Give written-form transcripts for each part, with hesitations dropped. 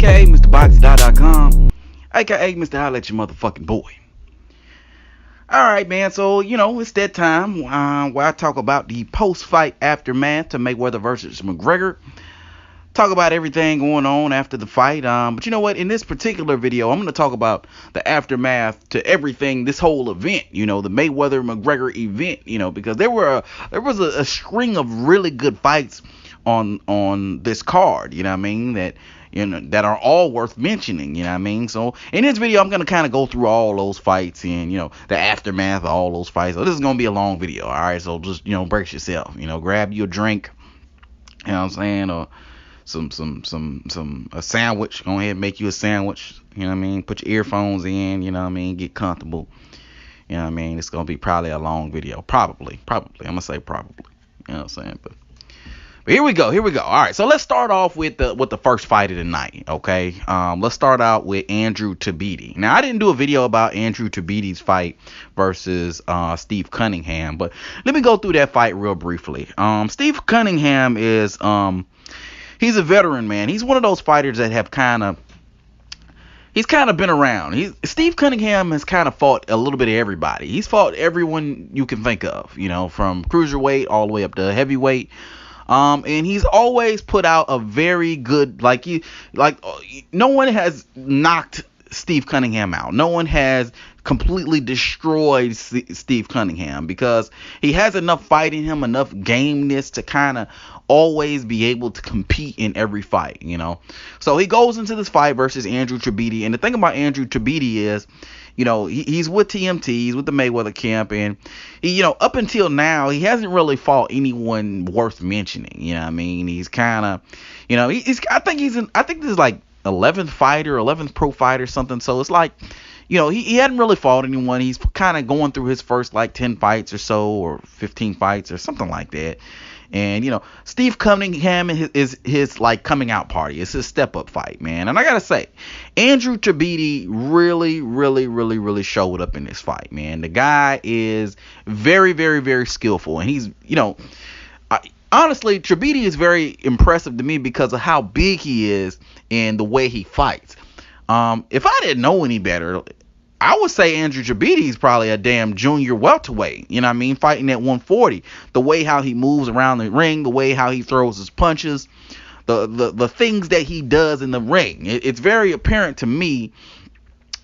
aka MrBoxDot.com, aka Mr. Holla at your motherfucking boy. Alright, man, so, it's that time where I talk about the post-fight aftermath to Mayweather versus McGregor. Talk about everything going on after the fight. But you know what? In this particular video, I'm going to talk about the aftermath to everything, this whole event, the Mayweather-McGregor event, because there was a string of really good fights on this card, that are all worth mentioning, So in this video, I'm going to kind of go through all those fights and, the aftermath of all those fights. So this is going to be a long video, all right? So just, brace yourself, grab you a drink, you know what I'm saying, or a sandwich. Go ahead and make you a sandwich, Put your earphones in, get comfortable, It's going to be probably a long video, probably, I'm going to say probably, you know what I'm saying, but here we go. All right, so let's start off with the first fight of the night, okay? Let's start out with Andrew Tobe. Now, I didn't do a video about Andrew Tobe's fight versus Steve Cunningham, but let me go through that fight real briefly. Steve Cunningham is he's a veteran, man. He's one of those fighters that have he's kind of been around. Steve Cunningham has kind of fought a little bit of everybody. He's fought everyone you can think of, from cruiserweight all the way up to heavyweight. And he's always put out a very good, no one has knocked Steve Cunningham out. No one has completely destroyed Steve Cunningham because he has enough fight in him, enough gameness to kind of always be able to compete in every fight, So he goes into this fight versus Andrew Tobe. And the thing about Andrew Tobe is, he's with TMT, he's with the Mayweather camp, and he, up until now, he hasn't really fought anyone worth mentioning. He's kind of, I think this is like 11th fighter, 11th pro fight or something. So it's like, he hadn't really fought anyone. He's kind of going through his first 10 fights or so, or 15 fights or something like that. And, Steve Cunningham is his coming out party. It's his step up fight, man. And I got to say, Andrew Tobe really showed up in this fight, man. The guy is very, very, very skillful. And he's, honestly, Tobe is very impressive to me because of how big he is and the way he fights. If I didn't know any better, I would say Andrew Tobe is probably a damn junior welterweight, fighting at 140. The way how he moves around the ring, the way how he throws his punches, the things that he does in the ring. It's very apparent to me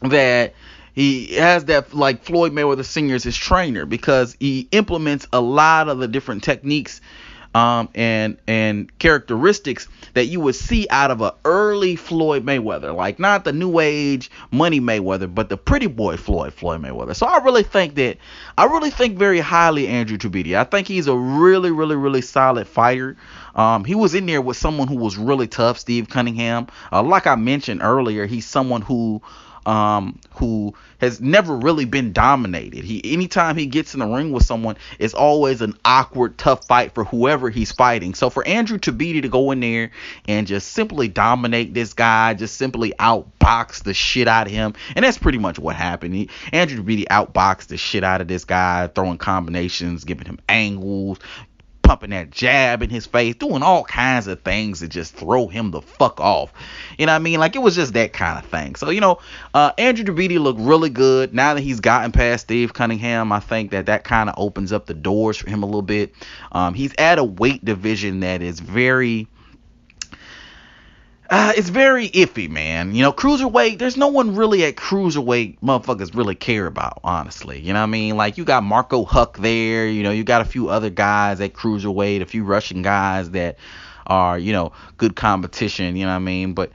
that he has that Floyd Mayweather Sr. as his trainer because he implements a lot of the different techniques and characteristics that you would see out of a early Floyd Mayweather, not the new age money Mayweather, but the pretty boy Floyd Mayweather. So I really think very highly of Andrew Tobe. I think he's a really solid fighter. He was in there with someone who was really tough, Steve Cunningham. Like I mentioned earlier, he's someone who has never really been dominated. Anytime he gets in the ring with someone, it's always an awkward, tough fight for whoever he's fighting. So for Andrew Tobe to go in there and just simply dominate this guy, just simply outbox the shit out of him, and that's pretty much what happened. Andrew Tobe outboxed the shit out of this guy, throwing combinations, giving him angles, pumping that jab in his face, doing all kinds of things to just throw him the fuck off. It was just that kind of thing. So, Andrew Tobe looked really good. Now that he's gotten past Steve Cunningham, I think that kind of opens up the doors for him a little bit. He's at a weight division that is very... it's very iffy, man. Cruiserweight, there's no one really at cruiserweight motherfuckers really care about, honestly. You got Marco Huck there, you got a few other guys at cruiserweight, a few Russian guys that are, good competition, but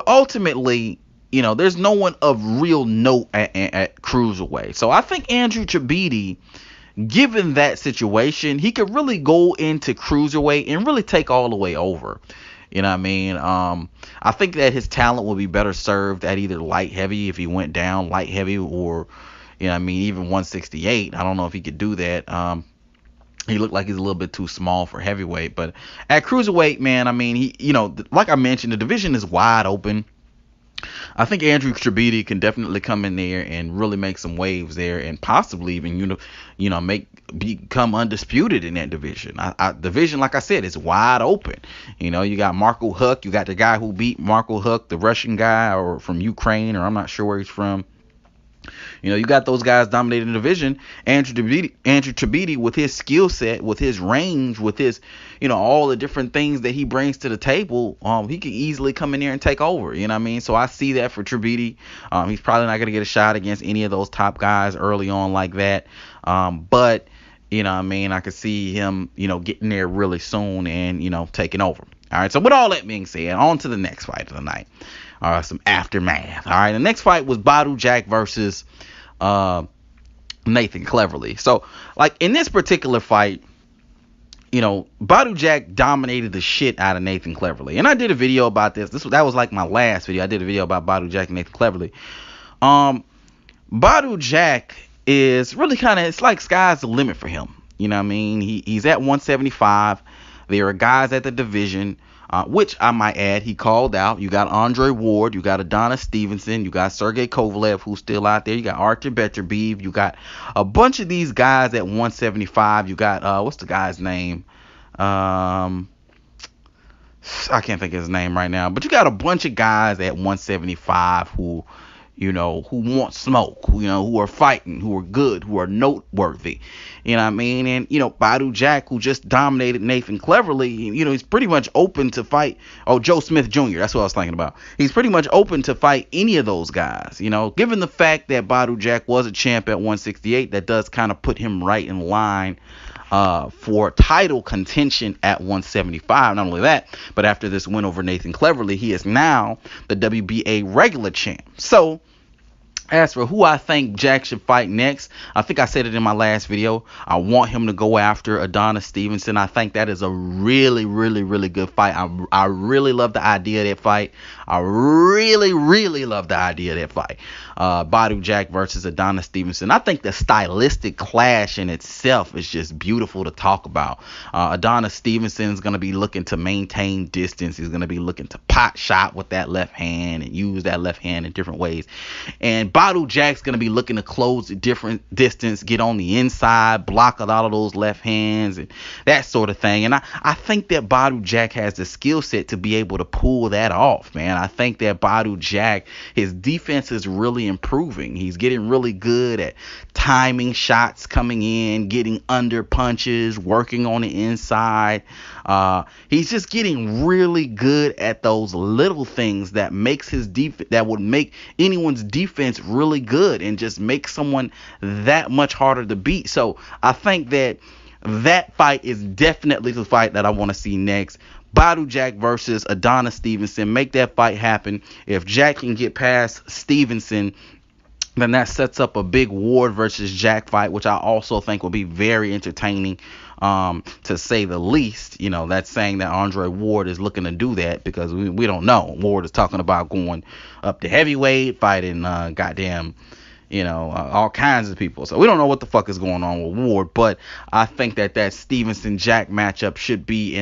ultimately, there's no one of real note at cruiserweight. So I think Andrew Tobe, given that situation, he could really go into cruiserweight and really take all the way over. I think that his talent would be better served at either light heavy if he went down light heavy, or even 168. I don't know if he could do that. He looked like he's a little bit too small for heavyweight, but at cruiserweight, man, he, like I mentioned, the division is wide open. I think Andrew Tribidi can definitely come in there and really make some waves there, and possibly even become undisputed in that division. Division, like I said, is wide open. You got Marco Huck, you got the guy who beat Marco Huck, the Russian guy, or from Ukraine, or I'm not sure where he's from. You got those guys dominating the division. Andrew Tribidi, with his skill set, with his range, with his, all the different things that he brings to the table, he could easily come in there and take over. So I see that for Tribidi. He's probably not going to get a shot against any of those top guys early on like that. But, I could see him, getting there really soon and, taking over. All right. So with all that being said, on to the next fight of the night. Some aftermath. All right. The next fight was Badou Jack versus Nathan Cleverly. So, like, in this particular fight, Badou Jack dominated the shit out of Nathan Cleverly. And I did a video about this. That was like my last video. I did a video about Badou Jack and Nathan Cleverly. Badou Jack is really it's like sky's the limit for him. He's at 175. There are guys at the division, which I might add, he called out. You got Andre Ward, you got Adonis Stevenson, you got Sergey Kovalev, who's still out there. You got Artur Beterbiev. You got a bunch of these guys at 175. You got, what's the guy's name? I can't think of his name right now. But you got a bunch of guys at 175 who want smoke, who are fighting, who are good, who are noteworthy. And, Badou Jack, who just dominated Nathan Cleverly, he's pretty much open to fight. Oh, Joe Smith Jr., that's what I was thinking about. He's pretty much open to fight any of those guys. Given the fact that Badou Jack was a champ at 168, that does kind of put him right in line for title contention at 175. Not only that, but after this win over Nathan Cleverly, he is now the WBA regular champ. So, as for who I think Jack should fight next, I think I said it in my last video. I want him to go after Adonis Stevenson. I think that is a really, really, really good fight. I really love the idea of that fight. I really, really love the idea of that fight. Badou Jack versus Adonis Stevenson. I think the stylistic clash in itself is just beautiful to talk about. Adonis Stevenson is going to be looking to maintain distance. He's going to be looking to pot shot with that left hand and use that left hand in different ways. And Badou Jack's going to be looking to close a different distance, get on the inside, block a lot of those left hands and that sort of thing. And I think that Badou Jack has the skill set to be able to pull that off, man. I think that Badou Jack, his defense is really improving. He's getting really good at timing shots coming in, getting under punches, working on the inside. He's just getting really good at those little things that makes his that would make anyone's defense really good and just make someone that much harder to beat. So I think that fight is definitely the fight that I want to see next. Badou Jack versus Adonis Stevenson. Make that fight happen. If Jack can get past Stevenson, then that sets up a big Ward versus Jack fight, which I also think will be very entertaining, to say the least. That's saying that Andre Ward is looking to do that, because we don't know. Ward is talking about going up to heavyweight, fighting all kinds of people. So we don't know what the fuck is going on with Ward, but I think that Stevenson Jack matchup should be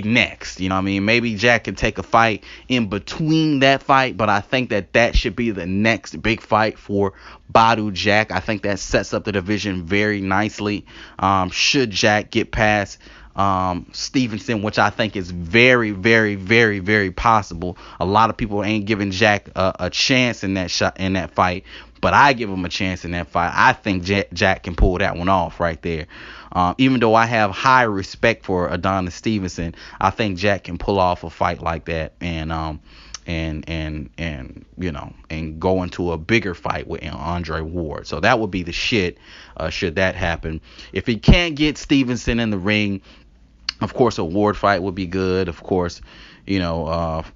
next. Maybe Jack can take a fight in between that fight, but I think that should be the next big fight for Badou Jack. I think that sets up the division very nicely. Should Jack get past Stevenson, which I think is very, very, very, very possible. A lot of people ain't giving Jack a chance in that fight, but I give him a chance in that fight. I think Jack can pull that one off right there. Even though I have high respect for Adonis Stevenson, I think Jack can pull off a fight like that and go into a bigger fight with Andre Ward. So that would be the shit, should that happen. If he can't get Stevenson in the ring, of course a Ward fight would be good. Of course, a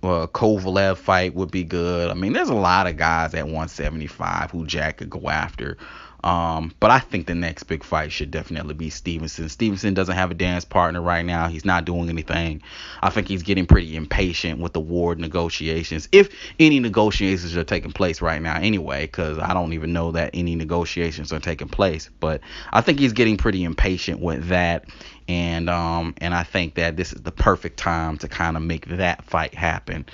Kovalev fight would be good. There's a lot of guys at 175 who Jack could go after. But I think the next big fight should definitely be Stevenson. Stevenson doesn't have a dance partner right now. He's not doing anything. I think he's getting pretty impatient with the Ward negotiations, if any negotiations are taking place right now anyway, because I don't even know that any negotiations are taking place. But I think he's getting pretty impatient with that. And I think that this is the perfect time to kind of make that fight happen.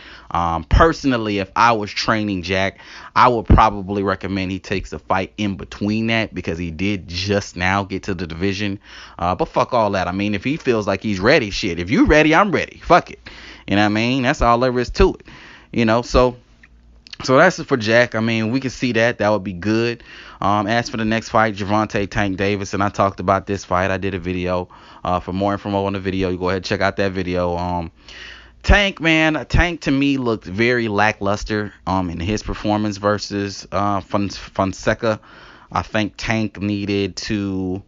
Personally, if I was training Jack, I would probably recommend he takes a fight in between that, because he did just now get to the division. But fuck all that. I mean, if he feels like he's ready, shit. If you ready, I'm ready. Fuck it. You know what I mean? That's all there is to it. So that's it for Jack. I mean, we can see that. That would be good. As for the next fight, Gervonta Tank Davis, and I talked about this fight. I did a video. For more info on the video, you go ahead and check out that video. Tank, man, Tank to me looked very lackluster in his performance versus Fonseca. I think Tank needed to,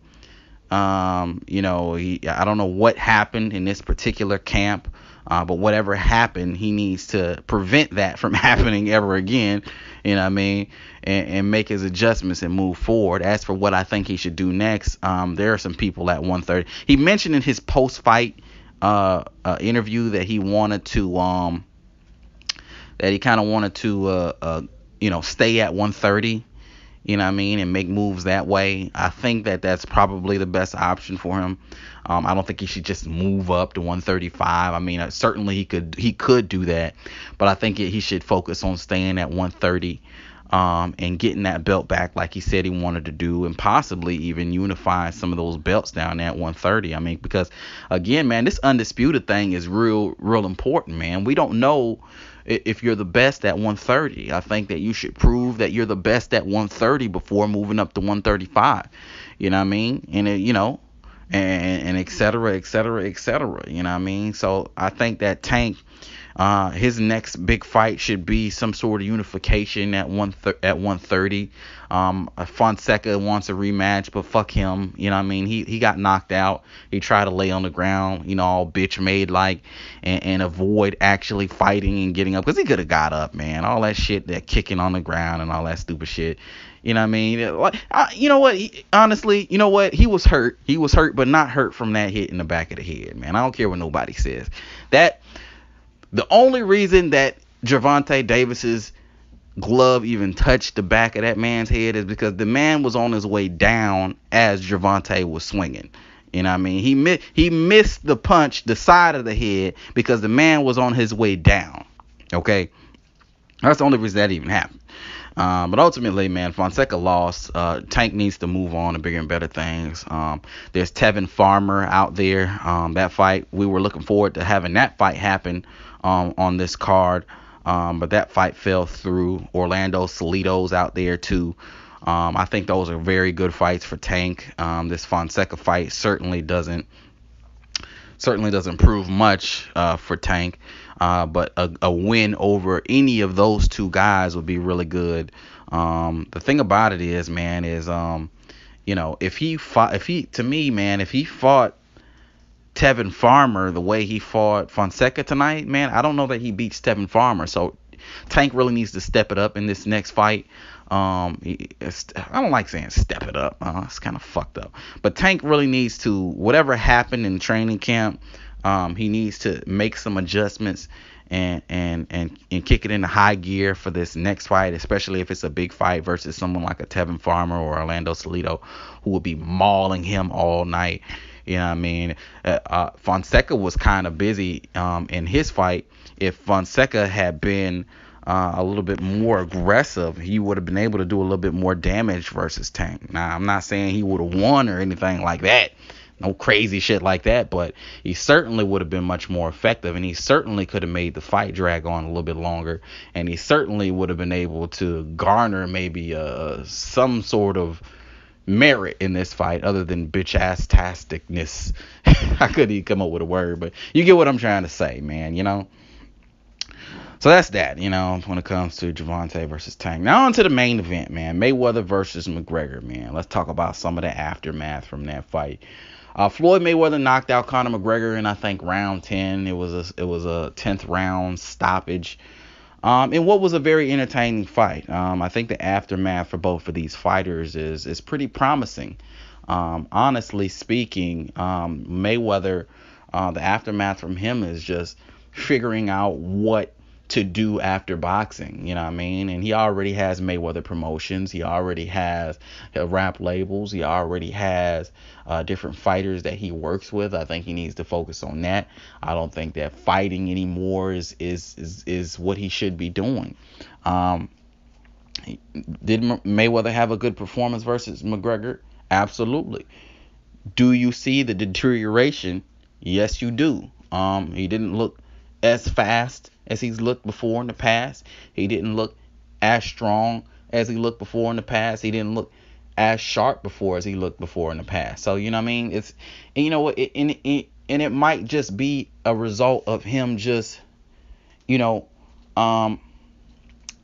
I don't know what happened in this particular camp. But whatever happened, he needs to prevent that from happening ever again, you know what I mean, and make his adjustments and move forward. As for what I think he should do next, there are some people at 130. He mentioned in his post-fight interview that he wanted to, stay at 130. You know what I mean, and make moves that way. I think that that's probably the best option for him. I don't think he should just move up to 135. I mean, certainly he could do that, but I think he should focus on staying at 130 and getting that belt back like he said he wanted to do, and possibly even unifying some of those belts down there at 130. I mean, because again, man, this undisputed thing is real important, man. We don't know if you're the best at 130. I think that you should prove that you're the best at 130 before moving up to 135. You know what I mean? And and et cetera, et cetera, et cetera. You know what I mean? So I think that Tank, his next big fight should be some sort of unification at 130. Fonseca wants a rematch, but fuck him. You know what I mean? He got knocked out. He tried to lay on the ground, all bitch made like, and avoid actually fighting and getting up, because he could have got up, man. All that shit, that kicking on the ground and all that stupid shit. You know what I mean? You know what? Honestly, you know what? He was hurt. He was hurt, but not hurt from that hit in the back of the head, man. I don't care what nobody says. The only reason that Gervonta Davis's glove even touched the back of that man's head is because the man was on his way down as Gervonta was swinging. You know what I mean? He missed the punch, the side of the head, because the man was on his way down. Okay? That's the only reason that even happened. But ultimately, man, Fonseca lost. Tank needs to move on to bigger and better things. There's Tevin Farmer out there. That fight, we were looking forward to having that fight happen on this card. But that fight fell through. Orlando Salido's out there too. I think those are very good fights for Tank. This Fonseca fight certainly doesn't prove much for Tank. But a win over any of those two guys would be really good. The thing about it is, man, if he fought Tevin Farmer the way he fought Fonseca tonight, man, I don't know that he beats Tevin Farmer. So Tank really needs to step it up in this next fight. I don't like saying step it up. It's kind of fucked up. But Tank really needs to, whatever happened in training camp, he needs to make some adjustments and kick it into high gear for this next fight, especially if it's a big fight versus someone like a Tevin Farmer or Orlando Salido, who will be mauling him all night. You know what I mean? Fonseca was kind of busy in his fight. If Fonseca had been a little bit more aggressive, he would have been able to do a little bit more damage versus Tank. Now, I'm not saying he would have won or anything like that. No crazy shit like that, but he certainly would have been much more effective, and he certainly could have made the fight drag on a little bit longer, and he certainly would have been able to garner maybe some sort of merit in this fight other than bitch-ass-tasticness. I couldn't even come up with a word, but you get what I'm trying to say, man, So that's that, when it comes to Gervonta versus Tank. Now on to the main event, man. Mayweather versus McGregor, man. Let's talk about some of the aftermath from that fight. Floyd Mayweather knocked out Conor McGregor in, I think, round 10. It was a 10th round stoppage. In what was a very entertaining fight. I think the aftermath for both of these fighters is pretty promising. Honestly speaking, Mayweather, the aftermath from him is just figuring out what to do after boxing, you know what I mean? And he already has Mayweather Promotions. He already has rap labels. He already has different fighters that he works with. I think he needs to focus on that. I don't think that fighting anymore is what he should be doing. Um, did Mayweather have a good performance versus McGregor? Absolutely. Do you see the deterioration? Yes, you do. He didn't look as fast as he's looked before in the past. He didn't look as strong as he looked before in the past. He didn't look as sharp before as he looked before in the past. So you know what I mean? It's, and you know what? And it might just be a result of him just, you know, um,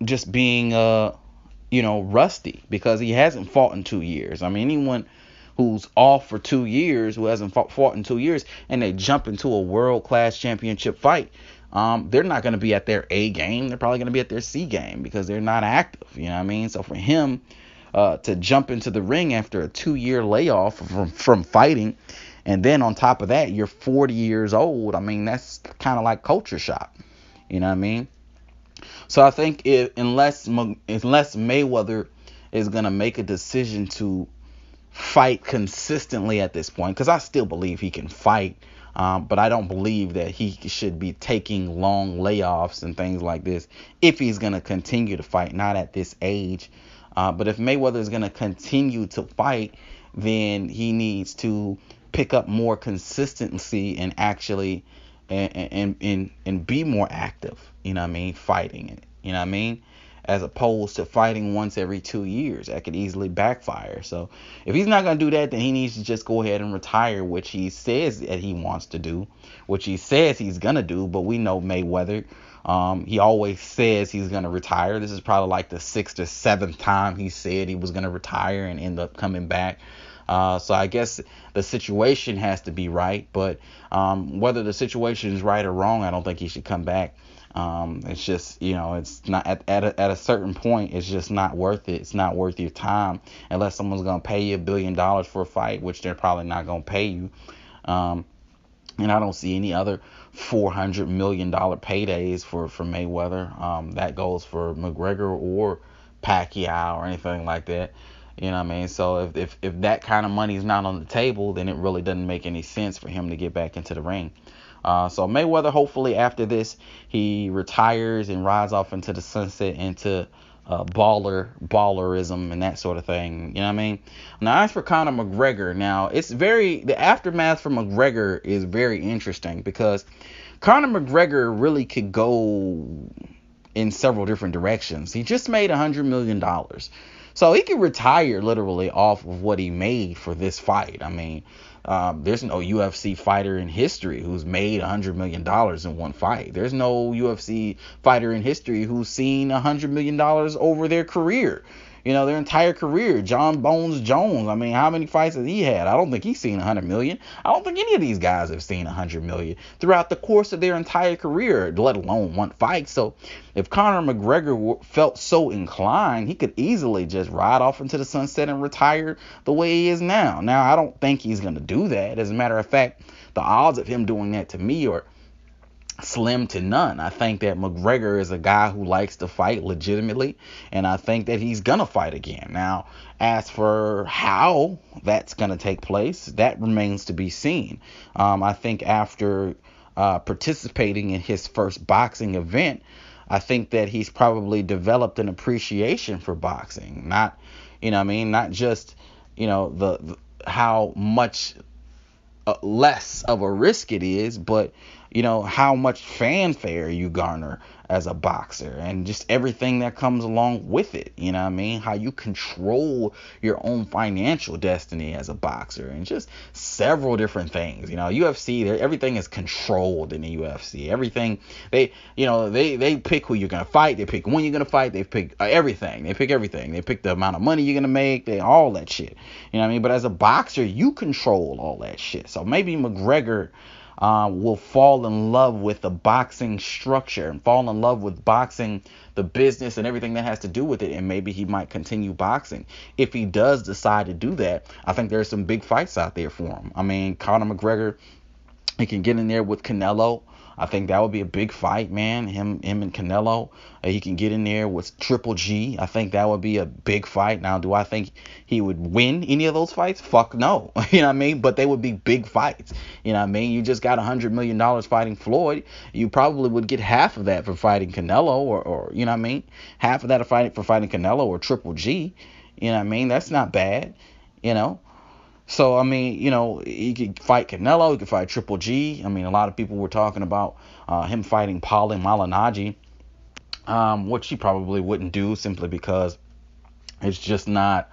just being rusty, because he hasn't fought in 2 years. I mean, anyone who's off for 2 years, who hasn't fought in 2 years, and they jump into a world-class championship fight, they're not going to be at their A game. They're probably going to be at their C game because they're not active. You know what I mean? So for him to jump into the ring after a 2-year layoff from fighting, and then on top of that, you're 40 years old. I mean, that's kind of like culture shock. You know what I mean? So I think unless Mayweather is going to make a decision to fight consistently at this point, because I still believe he can fight, but I don't believe that he should be taking long layoffs and things like this if he's going to continue to fight, not at this age. But if Mayweather is going to continue to fight, then he needs to pick up more consistency and actually and be more active, you know what I mean, fighting it, you know what I mean, as opposed to fighting once every 2 years. That could easily backfire. So if he's not going to do that, then he needs to just go ahead and retire, which he says that he wants to do, which he says he's going to do. But we know Mayweather, he always says he's going to retire. This is probably like the 6th or 7th time he said he was going to retire and end up coming back. So I guess the situation has to be right, but whether the situation is right or wrong, I don't think he should come back. It's just, it's not at a certain point, it's just not worth it. It's not worth your time unless someone's going to pay you $1 billion for a fight, which they're probably not going to pay you. And I don't see any other $400 million paydays for Mayweather. That goes for McGregor or Pacquiao or anything like that. You know what I mean? So if that kind of money is not on the table, then it really doesn't make any sense for him to get back into the ring. So Mayweather, hopefully after this, he retires and rides off into the sunset into ballerism and that sort of thing. You know what I mean? Now, as for Conor McGregor, now the aftermath for McGregor is very interesting, because Conor McGregor really could go in several different directions. He just made $100 million. So he could retire literally off of what he made for this fight. I mean, there's no UFC fighter in history who's made $100 million in one fight. There's no UFC fighter in history who's seen $100 million over their career. Their entire career. John Bones Jones, I mean, how many fights has he had? I don't think he's seen 100 million. I don't think any of these guys have seen 100 million throughout the course of their entire career, let alone one fight. So if Conor McGregor felt so inclined, he could easily just ride off into the sunset and retire the way he is now. Now, I don't think he's going to do that. As a matter of fact, the odds of him doing that to me are slim to none. I think that McGregor is a guy who likes to fight legitimately, and I think that he's gonna fight again. Now, as for how that's gonna take place, that remains to be seen. I think after participating in his first boxing event, I think that he's probably developed an appreciation for boxing. Not, not just, the how much less of a risk it is, but how much fanfare you garner as a boxer and just everything that comes along with it. You know what I mean? How you control your own financial destiny as a boxer, and just several different things. UFC, everything is controlled in the UFC. Everything they pick who you're gonna fight. They pick when you're gonna fight. They pick everything. They pick everything. They pick the amount of money you're gonna make. All that shit. You know what I mean? But as a boxer, you control all that shit. So maybe McGregor will fall in love with the boxing structure and fall in love with boxing, the business and everything that has to do with it, and maybe he might continue boxing. If he does decide to do that, I think there's some big fights out there for him. I mean, Conor McGregor, he can get in there with Canelo. I think that would be a big fight, man. Him and Canelo. He can get in there with Triple G. I think that would be a big fight. Now, do I think he would win any of those fights? Fuck no. You know what I mean? But they would be big fights. You know what I mean? You just got $100 million fighting Floyd. You probably would get half of that for fighting Canelo, or you know what I mean? Half of that for fighting Canelo or Triple G. You know what I mean? That's not bad. You know? So, I mean, you know, he could fight Canelo, he could fight Triple G. I mean, a lot of people were talking about him fighting Paulie Malignaggi, which he probably wouldn't do simply because it's just not,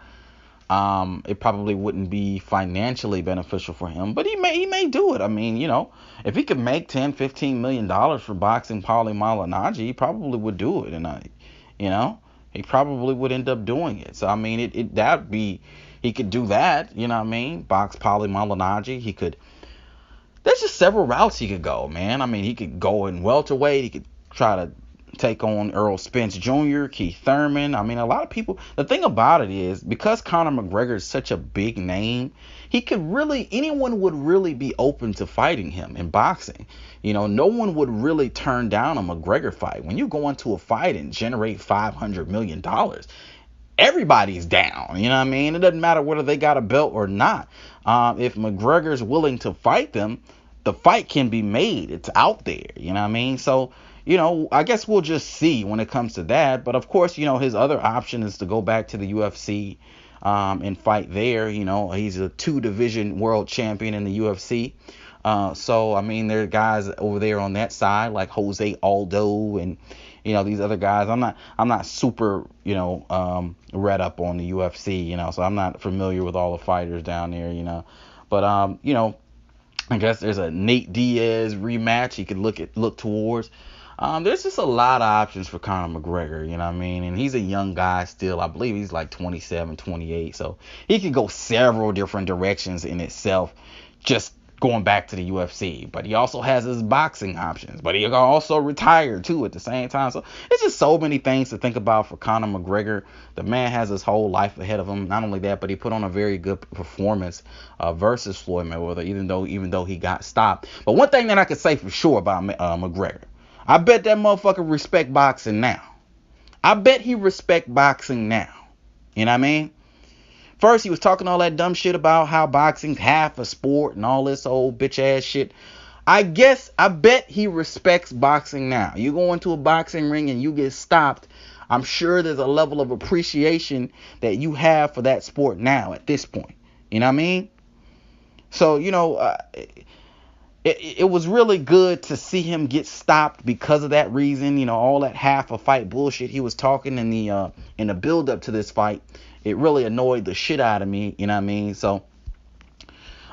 it probably wouldn't be financially beneficial for him. But he may do it. I mean, you know, if he could make $10-15 million for boxing Paulie Malignaggi, he probably would do it. And, you know, he probably would end up doing it. So, I mean, that'd be... He could do that, you know what I mean? Box Paulie Malignaggi. He could. There's just several routes he could go, man. I mean, he could go in welterweight. He could try to take on Errol Spence Jr., Keith Thurman. I mean, a lot of people. The thing about it is, because Conor McGregor is such a big name, anyone would really be open to fighting him in boxing. You know, no one would really turn down a McGregor fight. When you go into a fight and generate $500 million, everybody's down, you know what I mean? It doesn't matter whether they got a belt or not. If McGregor's willing to fight them, the fight can be made. It's out there, you know what I mean? So, you know, I guess we'll just see when it comes to that. But of course, you know, his other option is to go back to the UFC and fight there. You know, he's a 2-division world champion in the UFC. So, I mean, there are guys over there on that side like Jose Aldo and, you know, these other guys. I'm not super, you know, read up on the UFC, you know, so I'm not familiar with all the fighters down there, you know. But, you know, I guess there's a Nate Diaz rematch he could look towards. There's just a lot of options for Conor McGregor, you know what I mean? And he's a young guy still. I believe he's like 27, 28. So he could go several different directions in itself, just going back to the UFC. But he also has his boxing options. But he can also retire too at the same time. So it's just so many things to think about for Conor McGregor. The man has his whole life ahead of him. Not only that, but he put on a very good performance versus Floyd Mayweather, even though he got stopped. But one thing that I can say for sure about McGregor, I bet that motherfucker respect boxing now. I bet he respect boxing now. You know what I mean? First, he was talking all that dumb shit about how boxing's half a sport and all this old bitch ass shit. I bet he respects boxing now. You go into a boxing ring and you get stopped, I'm sure there's a level of appreciation that you have for that sport now at this point. You know what I mean? So, you know, it was really good to see him get stopped because of that reason. You know, all that half a fight bullshit he was talking in the build up to this fight. It really annoyed the shit out of me, you know what I mean? So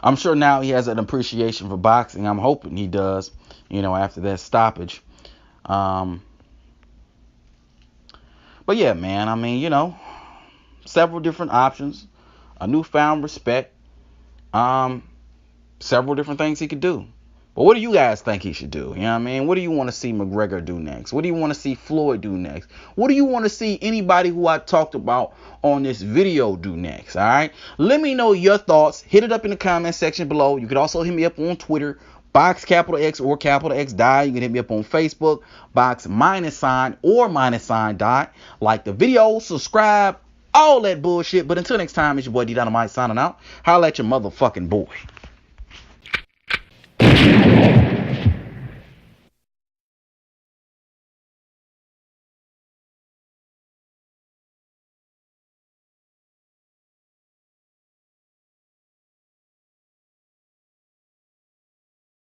I'm sure now he has an appreciation for boxing. I'm hoping he does, you know, after that stoppage. But yeah, man, I mean, you know, several different options, a newfound respect, several different things he could do. But what do you guys think he should do? You know what I mean? What do you want to see McGregor do next? What do you want to see Floyd do next? What do you want to see anybody who I talked about on this video do next? All right? Let me know your thoughts. Hit it up in the comment section below. You can also hit me up on Twitter, Box capital X or capital X die. You can hit me up on Facebook, Box -sign or -sign die. Like the video, subscribe, all that bullshit. But until next time, it's your boy D Dynamite signing out. Holla at your motherfucking boy.